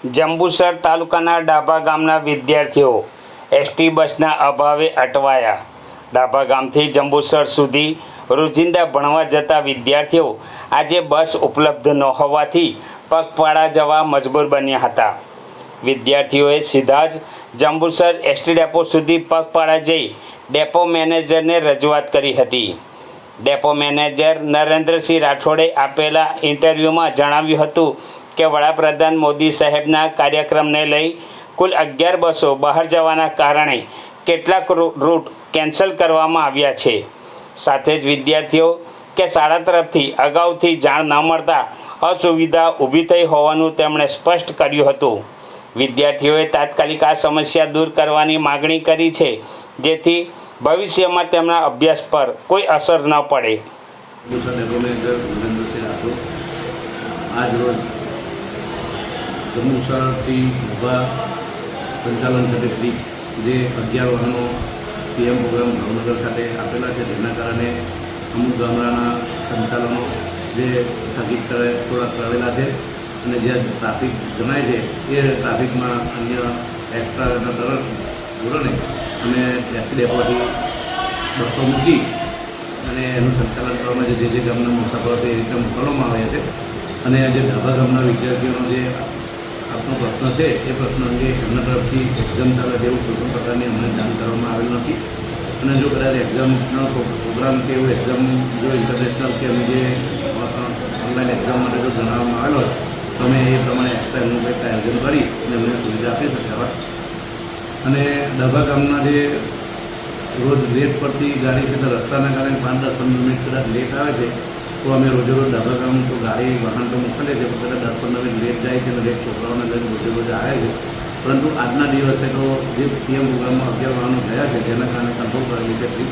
જંબુસર તાલુકાના ડાભા ગામના વિદ્યાર્થીઓ એસટી બસના અભાવે અટવાયા। ડાભા ગામથી જંબુસર સુધી રોજિંદા ભણવા જતા વિદ્યાર્થીઓ આજે બસ ઉપલબ્ધ ન હોવાથી પગપાળા જવા મજબૂર બન્યા હતા। વિદ્યાર્થીઓએ સીધા જ જંબુસર એસટી ડેપો સુધી પગપાળા જઈ ડેપો મેનેજરને રજૂઆત કરી હતી। ડેપો મેનેજર નરેન્દ્રસિંહ રાઠોડે આપેલા ઇન્ટરવ્યૂમાં જણાવ્યું હતું કે વડાપ્રધાન મોદી સાહેબના કાર્યક્રમને લઈ કુલ 11 બસો બહાર જવાના કારણે કેટલાક રૂટ કેન્સલ કરવામાં આવ્યા છે। સાથે જ વિદ્યાર્થીઓ કે શાળા તરફથી અગાઉથી જાણ ન મળતા અસુવિધા ઊભી થઈ હોવાનું તેમણે સ્પષ્ટ કર્યું હતું। વિદ્યાર્થીઓએ તાત્કાલિક આ સમસ્યા દૂર કરવાની માગણી કરી છે, જેથી ભવિષ્યમાં તેમના અભ્યાસ પર કોઈ અસર ન પડે। જંબુસરથી ઊભા સંચાલન ખાતેથી જે 11 વાહનો પીએમ પ્રોગ્રામ ભાવનગર ખાતે આપેલા છે, જેના કારણે અમુક ગામડાના સંચાલનો જે સ્થગિત થોડા કરેલા છે અને જ્યાં ટ્રાફિક જણાય છે એ ટ્રાફિકમાં અન્ય એક્સ્ટ્રાના ધોરણે અને એસટી ડેપોથી બસો મૂકી અને એનું સંચાલન કરવામાં જે ગામના મુસાફરો છે એ રીતે મોકલવામાં આવે છે। અને જે ડાભા ગામના વિદ્યાર્થીઓનો જે આપનો પ્રશ્ન છે એ પ્રશ્ન અંગે એમના તરફથી એક્ઝામ ચાલે છે એવું કોઈપણ પ્રકારની અમને જાણ કરવામાં આવેલ નથી। અને જો કદાચ એક્ઝામનો પ્રોગ્રામ કે એવું એક્ઝામ જો ઇન્ટરનેશનલ કે અમે જે ઓનલાઈન એક્ઝામ માટે જો જણાવવામાં આવેલો હોય તો અમે એ પ્રમાણે એક્સ્ટ્રા એમનું કંઈક આયોજન કરી અને અમને સુવિધા આપી શક્યા। અને ડાભા ગામના જે રોજ લેટ પડતી ગાડી છે તો રસ્તાના કારણે 5-10-15 મિનિટ કદાચ લેટ આવે છે તો અમે રોજે રોજ ડાભા ગામ તો ગાડી વાહન તો મોકલીએ છીએ, પણ કદાચ 10-15 મિનિટ લેટ જાય છે અને લેટ છોકરાઓને લઈને રોજ આવે છે। પરંતુ આજના દિવસે તો જે પીએમ પ્રોગ્રામમાં 11 વાહનો થયા છે, જેના કારણે કંટ્રોલ કરેલી છે ટ્રીપ